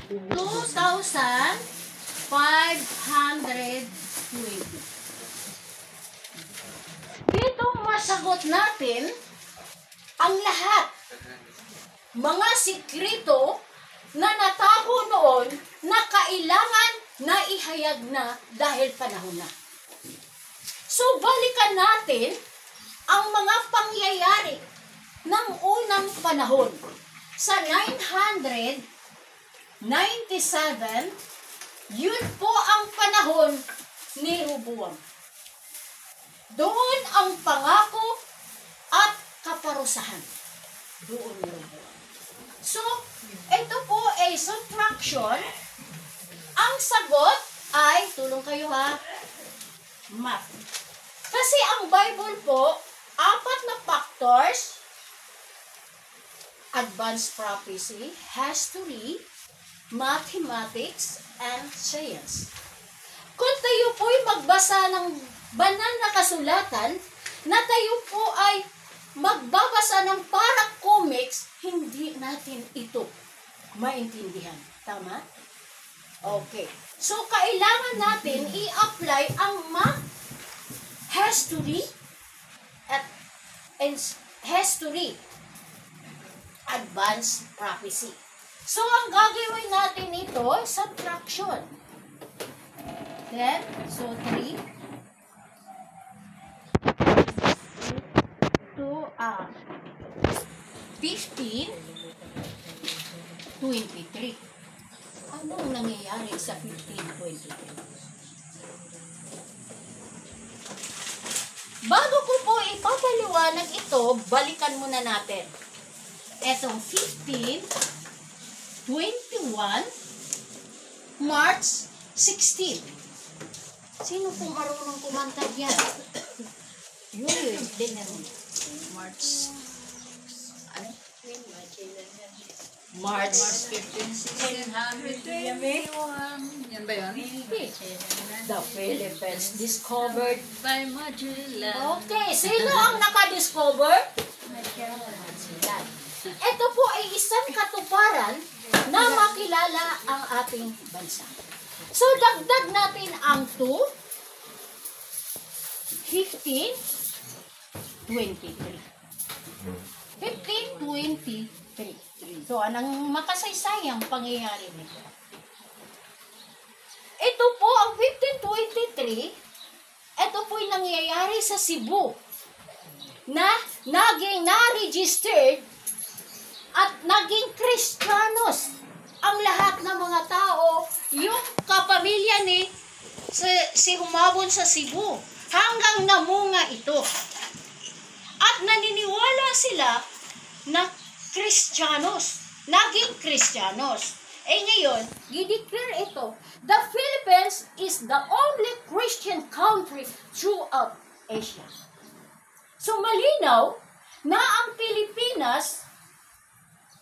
2,520. Dito masagot natin ang lahat. Mga sikreto na natago noon na kailangan na ihayag na dahil panahon na. So, balikan natin ang mga pangyayari ng unang panahon. Sa 997, yun po ang panahon ni Rehoboam. Doon ang pangako at kaparusahan. Doon ni Rehoboam. So, ito po ay subtraction. Ang sagot ay, tulong kayo ha, math. Kasi ang Bible po, 4 na factors: advanced prophecy, history, mathematics, and science. Kung tayo po'y magbasa ng banal na kasulatan, na tayo po ay magbabasa ng parang comics, hindi natin ito maintindihan. Tama? Okay. So, kailangan natin i-apply ang math, history, advanced prophecy. So, ang gagawin natin ito, subtraction. Then, so 3 to 15, 23. Anong nangyayari sa 1523? Bago ko po ipapaliwanag ito, balikan muna natin. Etong 1521, March 16. Sino pong marunong kumanta diyan? Yun, din na March. Ano? March 15, 1621. Yan ba yun? The Philippines discovered By Magellan. Okay, sino ang nakadiscover? Magellan. Ito po ay isang katuparan na makilala ang ating bansa. So, dagdag natin ang 2, 15, 23. 1523. So, anong makasaysayang pangyayari nito? Ito po, ang 1523, ito po'y nangyayari sa Cebu na naging na-registered at naging Kristiyanos ang lahat ng mga tao, yung kapamilya ni si humabon sa Cebu hanggang namunga ito. At naniniwala sila na Kristiyanos, naging Kristiyanos. Ngayon, gideclare ito, the Philippines is the only Christian country throughout Asia. So malinaw na ang Pilipinas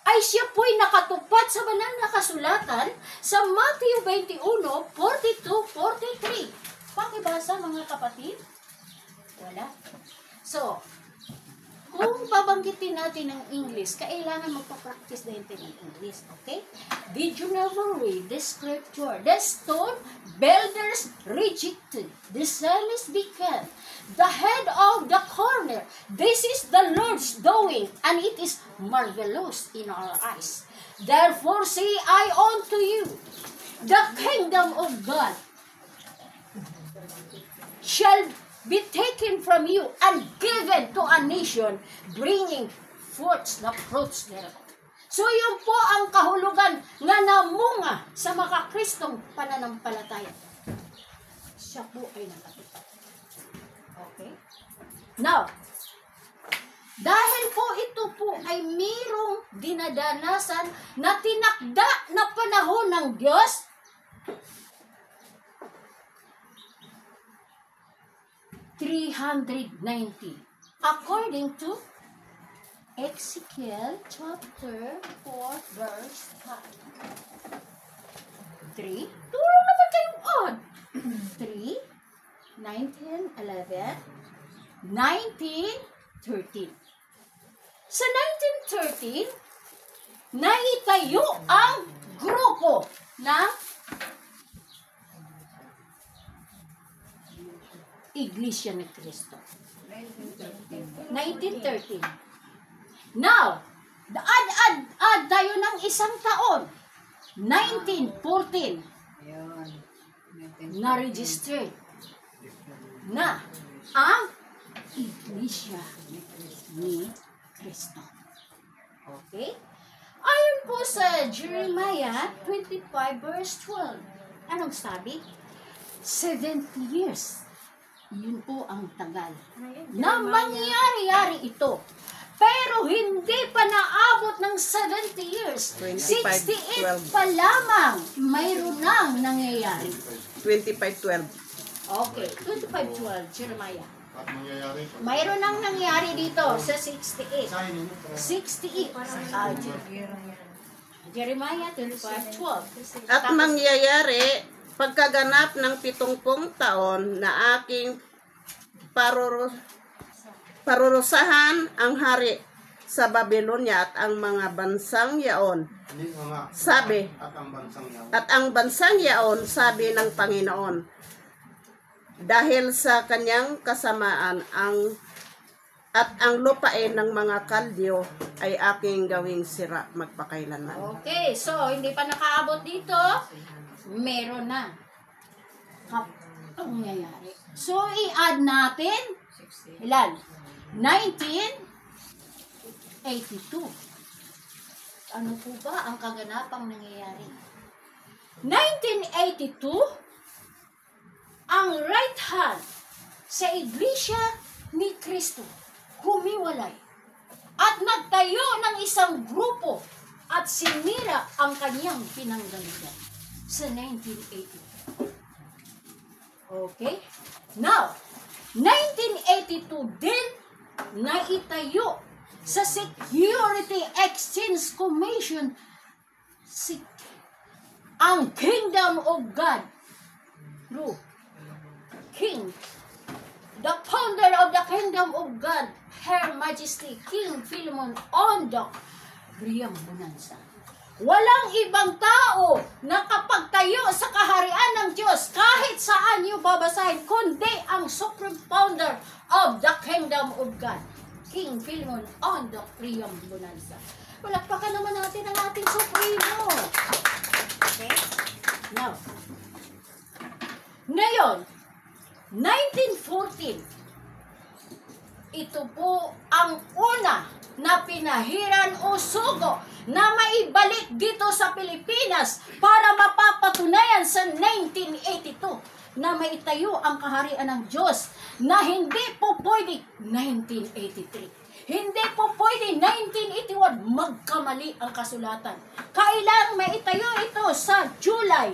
ay siya po'y nakatupad sa banal na kasulatan sa Matthew 21, 42, 43. Pakibasa mga kapatid? Wala. So, kung babanggitin natin ng English, kailangan magpa-practice din ng English, okay? Did you never read the scripture? The stone builders rejected, the psalmist became the head of the corner. This is the Lord's doing, and it is marvelous in our eyes. Therefore say I unto you, the kingdom of God shall be taken from you and given to a nation, bringing forth the fruits thereof. So yun po ang kahulugan na namunga sa makakristong pananampalataya. Siya po ay nakatupad. Okay? Now, dahil po ito po ay mayroong dinadanasan na tinakda na panahon ng Diyos, $390 according to Ezekiel chapter 4 verse 5. 3, turo naman kayong on. 3, 19, 11, 19, 13. Sa 1913, naitayo ang grupo Iglesia ni Cristo? 1913. Now, add tayo ng isang taon. 1914. Na-registered na ang Iglesia ni Cristo. Okay? Ayon po sa Jeremiah 25 verse 12. Anong sabi? 70 years. Yun po ang tagal na mangyari-yari ito. Pero hindi pa naabot ng 70 years. 68 pa lamang mayroon nang nangyayari. 25:12. Okay, 25:12, Jeremiah. Mayroon nang nangyari dito sa 68. 68. Jeremiah 25:12. At mangyayari pagkaganap ng 70 taon na aking parurusahan ang hari sa Babylonia at ang mga bansang yaon. Sabi, at ang bansang yaon, sabi ng Panginoon, dahil sa kanyang kasamaan at ang lupain ng mga Kaldeo ay aking gawing sira magpakailanman. Okay, so hindi pa nakaabot dito, meron na pangyayari. So i-add natin ilan? 1982. Ano po ba ang kaganapang nangyayari? 1982, ang right hand sa Iglesia ni Cristo humiwalay at nagtayo ng isang grupo at sinira ang kanyang pinanggalitan sa 1982. Okay? Now, 1982 din naitayo sa Security Exchange Commission ang Kingdom of God through King, the founder of the Kingdom of God, Her Majesty King Philemon Ondoc Riyambunansah. Walang ibang tao na kapagtayo sa kaharian ng Diyos kahit saan niyo babasahin, kundi ang Supreme Founder of the Kingdom of God, King Philemon Ondoc Riyambunansah. Palakpakan naman natin ang ating Supremo. Okay? Now, ngayon, 1914, ito po ang una na pinahiran o sugo na maibalik dito sa Pilipinas para mapapatunayan sa 1982 na maitayo ang kaharian ng Diyos na hindi po pwede 1983. Hindi po pwede 1981 magkamali ang kasulatan. Kailangang maitayo ito sa July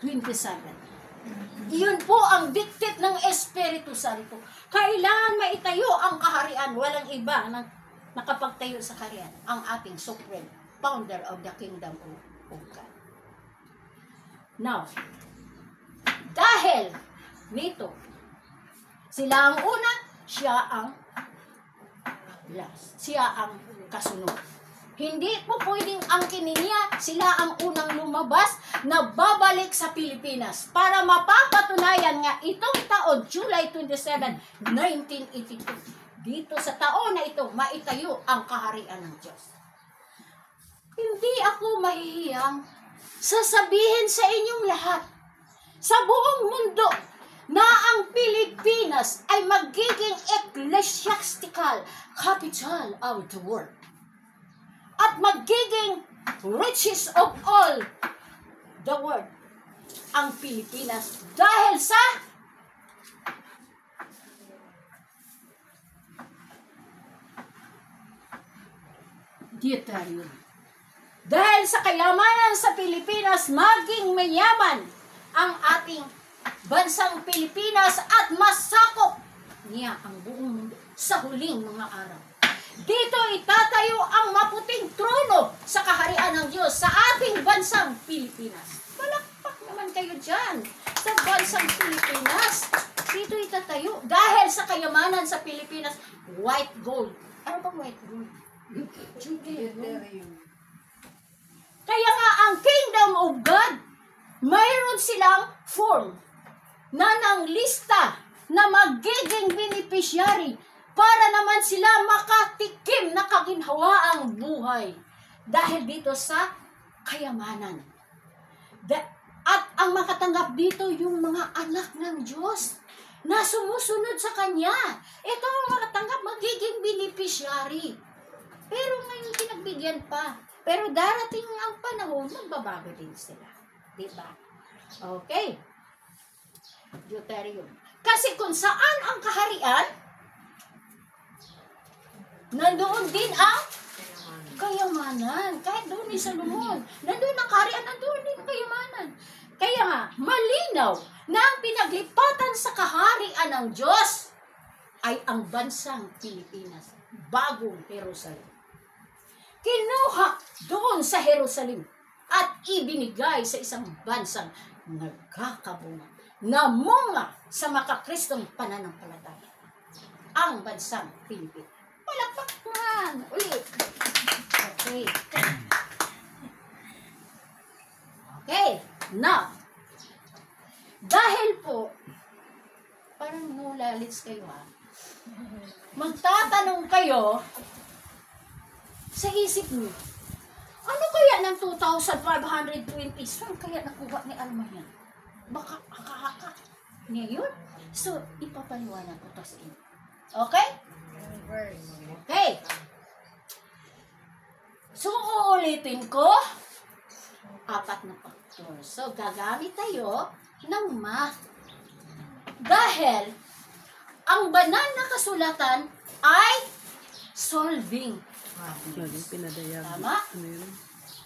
27. Iyon po ang diktat ng Espiritu Santo. Kailangan maitayo ang kaharian. Walang iba na nakapagtayo sa kaharian. Ang ating Supreme Founder of the Kingdom of God. Now, dahil nito, sila ang una, siya ang last. Siya ang kasunod. Hindi po pwedeng angkinin niya, sila ang unang lumabas na babalik sa Pilipinas para mapapatunayan nga itong taon, July 27, 1982. Dito sa taon na ito, maitayo ang kaharian ng Diyos. Hindi ako mahihiyang sasabihin sa inyong lahat, sa buong mundo, na ang Pilipinas ay magiging ecclesiastical capital of the world. At magiging riches of all the world ang Pilipinas dahil sa dietarium. Dahil sa kayamanan sa Pilipinas, maging mayaman ang ating bansang Pilipinas at masakop niya ang buong mundo sa huling mga araw. Dito itatayo ang maputing trono sa kaharian ng Diyos sa ating bansang Pilipinas. Palakpak naman kayo dyan sa bansang Pilipinas. Dito itatayo dahil sa kayamanan sa Pilipinas, white gold. Ano bang white gold? Kaya nga ang Kingdom of God mayroon silang form na ng lista na magiging beneficiary para naman sila makatikim na kaginhawaang buhay dahil dito sa kayamanan. At ang makatanggap dito yung mga anak ng Diyos na sumusunod sa Kanya. Ito ang makatanggap, magiging beneficiary. Pero ngayon pinagbigyan pa. Pero darating ang panahon, magbabago din sila. Diba? Okay. Deuterium. Kasi kung saan ang kaharian, nandoon din ang kayamanan. Kahit doon ni Solomon, nandoon ang kaharian, nandoon din ang kayamanan. Kaya nga, malinaw na ang pinaglipatan sa kaharian ng Diyos ay ang bansang Pilipinas, bagong Jerusalem. Kinuha doon sa Jerusalem at ibinigay sa isang bansang nagkakabunga, namunga sa makakristong pananampalataya, ang bansang Pilipinas. Palakpak naman ulit. Okay. Okay. Now, dahil po, parang nulalits kayo ha, magtatanong kayo sa isip niyo, ano kaya ng 2,520? Saan kaya nakuha ni Alma yan? Baka haka-haka niya yun? So, ipapaliwanag ko to sa inyo. Okay? Okay. So, uulitin ko, 4 na faktor. So, gagamit tayo ng math. Dahil, ang banal na kasulatan ay solving problem. Tama?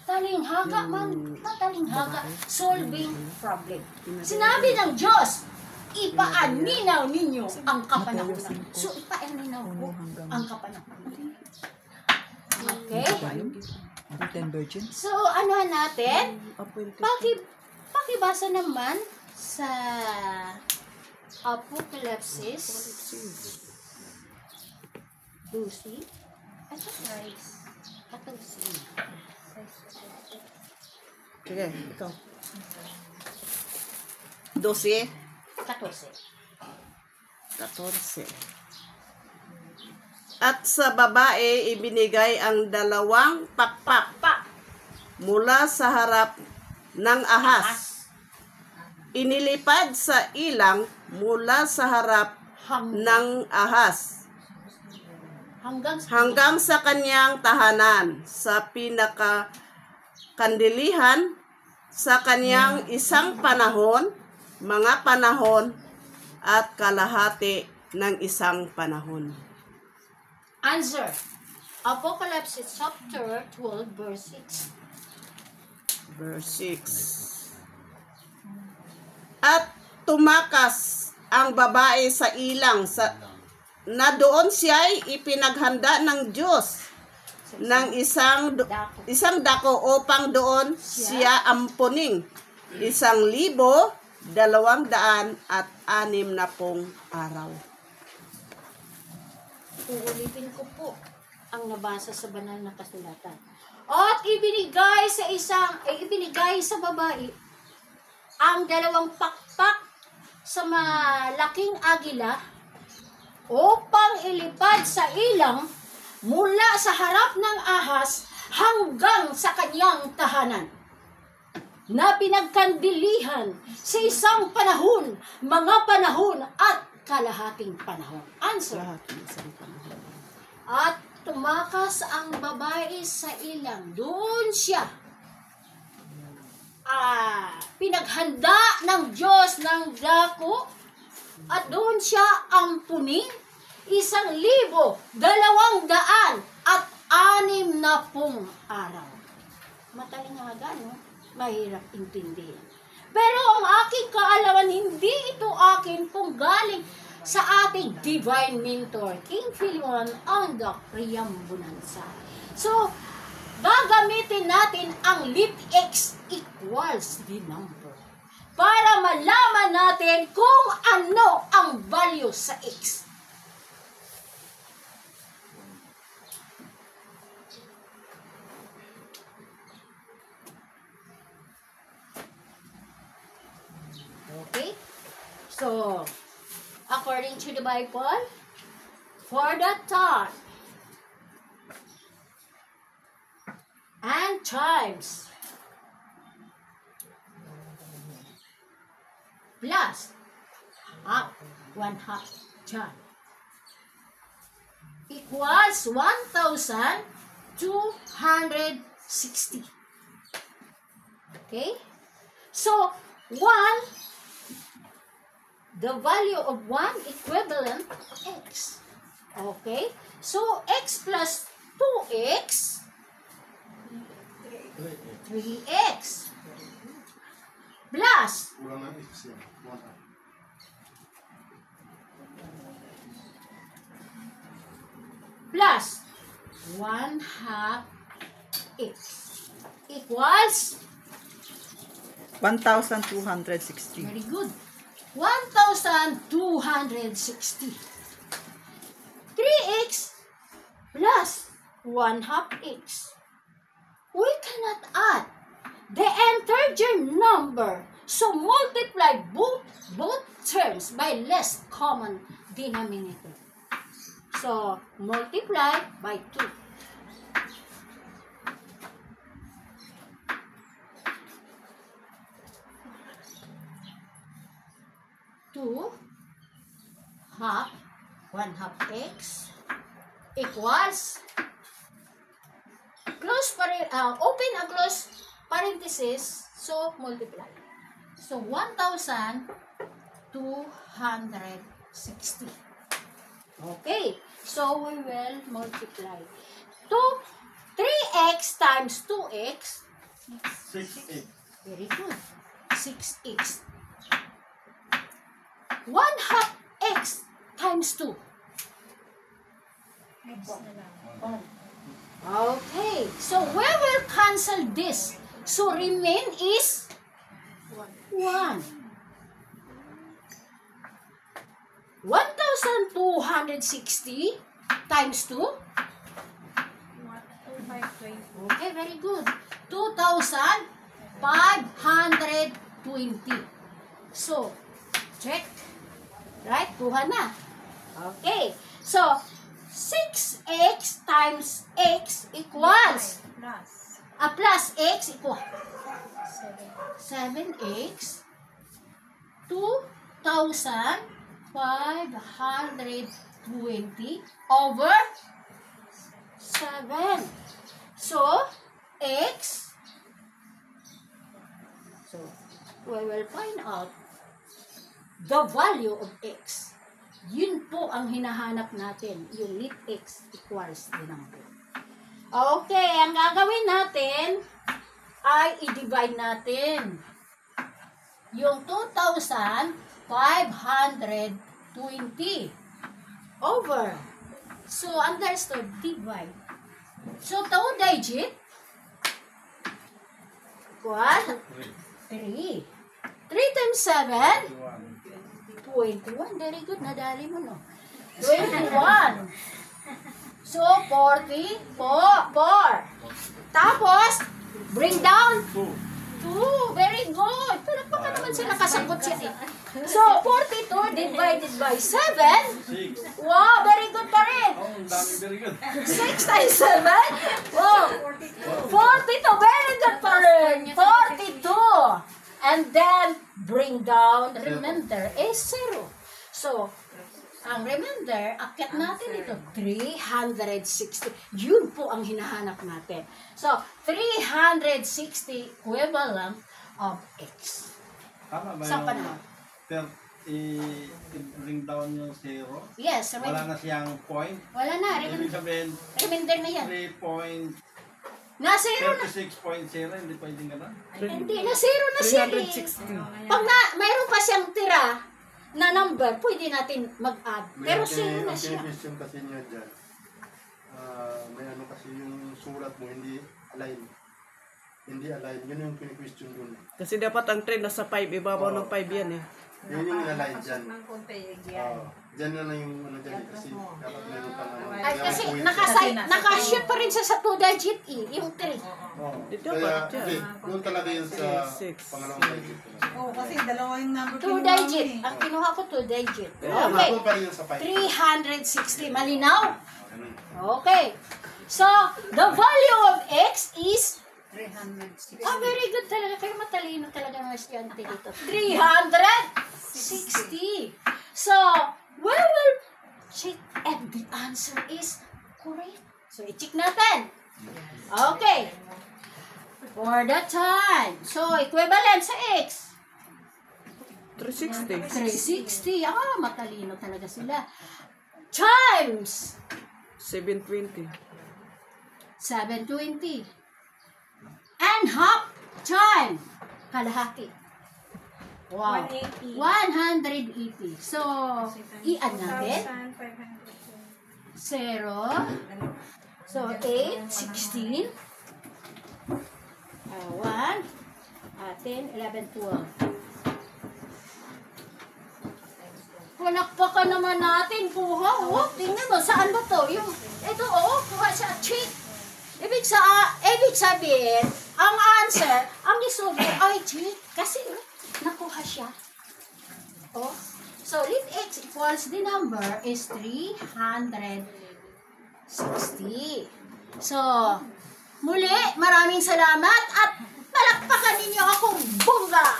Talinghaga man, matalinghaga, solving problem. Sinabi ng Diyos, ipaaninaw ninyo ang kapanahunan. So, ipaaninaw ko ang kapanahunan. Okay? So, anuhan natin? Pakibasa naman sa Apocalypse 12. Ito guys. 14. Sige, ikaw. 12. 14. At sa babae ibinigay ang 2 pakpak mula sa harap ng ahas. Inilipad sa ilang mula sa harap ng ahas hanggang sa kanyang tahanan sa pinakakandilihan sa kanyang isang panahon, mga panahon at kalahati ng isang panahon. Answer. Apocalypse chapter 12 verse 6. Verse 6. At tumakas ang babae sa ilang na doon siya'y ipinaghanda ng Diyos ng isang dako upang doon siya ampuning 1,260 araw. Uulitin ko po ang nabasa sa banal na kasulatan. At ibinigay sa babae ang 2 pakpak sa malaking agila upang ilipad sa ilang mula sa harap ng ahas hanggang sa kanyang tahanan na pinagkandilihan sa isang panahon, mga panahon at kalahating panahon. Answer. At tumakas ang babae sa ilang. Doon siya pinaghanda ng Diyos ng dako at doon siya ampunin 1,260 araw. Matalingaga, no? Mahirap intindihin. Pero ang aking kaalaman, hindi ito akin kung galing sa ating divine mentor, King Philemon on the Priambonanza. So, gagamitin natin ang leap x equals the number para malaman natin kung ano ang value sa x. So, according to the Bible, for the time and times plus half, 1/2 time equals 1,260. Okay? So, 1, the value of 1 equivalent x. Okay? So, x plus 2x, 3x. Plus, Kulang ng x yan. 1/2. plus 1/2 x equals, 1,260. very good, 1,260. 3x plus 1/2 x. We cannot add the integer number, so multiply both terms by less common denominator. So, multiply by 2. Two half 1/2 x equals, open a close parenthesis, so multiply. So 1,260. Okay, so we will multiply. 3x times 2x, 6x. very good, 6x. 1/2 x times 2. Okay, so we will cancel this. So remain is 1. 1,260 times 2. Okay, very good. 2,520. So, check. Right? Kuha na. Okay. So, 6x times x equals, plus x equals 7x, 2,520 over 7. So, x, so we will find out the value of x. Yun po ang hinahanap natin, yung lit x equals the number. Okay, ang gagawin natin ay i-divide natin yung 2,520 over. So, understood, divide. So, 2 digit equal 3. 3 times 7, 21. Very good. Nadali mo, no? 21. So, 44. Tapos, bring down 2. Very good. Palakpakan naman sila. Kasagot siya. So, 42 divided by 7. Wow, very good pa rin. 6 times 7. Wow. 42. Very good pa rin. 42. And then, bring down, remainder is 0. So, ang remainder, akyat natin ito, 360. Yun po ang hinahanap natin. So, 360 equivalent of x. Tama ba Sa panahon? I-bring down yung 0? Yes, Wala na siyang point? wala na, Ibig sabihin, remainder na yan. 3.36.0, Na 0 na. hindi pwedeng gano'n? Hindi, na 0 na siya. Pag mayroon pa siyang tira na number, pwede natin mag-add. Pero 0 na siya. Ang question kasi niya dyan, may ano kasi yung sulat mo, hindi align. Hindi align. Yun yung question dun. Kasi dapat ang trend nasa 5, ibabaw ng 5 yan eh. Yun yung align dyan. Ng konti, Oo. Diyan na yung ano dyan kasi dapat meron kang ano. Ay, kaya kasi may nakashoot pa rin sa 2 digit eh, yung 3. Oo. Dito Kaya, ba? Dyan. okay, doon talaga yun sa Six. pangalawang digit. Oo, kasi dalawa yung number 2 digit. Ang kinuha ko 2 digit. Okay. Doon pa rin yun sa 5. 360. Malinaw? Okay. So, the value of x is 360. very good talaga. Kayo matalino talaga mga estudyante dito. 360. So, we will check and the answer is correct. So, i-check natin. Okay. For the time. So, equivalent sa x. 360. 360. Matalino talaga sila. Times 720. 720. And half time. Kalahati. Wow. 180. So, i-add natin. 0. So, 8, 16. 1. 10, 11, 12. Palakpakan naman natin. Kuha, oh. Tingnan mo, saan ba to? Yung, ito, oh, kuha siya. Cheat. Ibig sabihin, ang answer, ang isolve ay cheat. Kasi, nakuha siya. Oh. So, let x equals the number is 360. So, muli, maraming salamat at palakpakan ninyo akong bongga!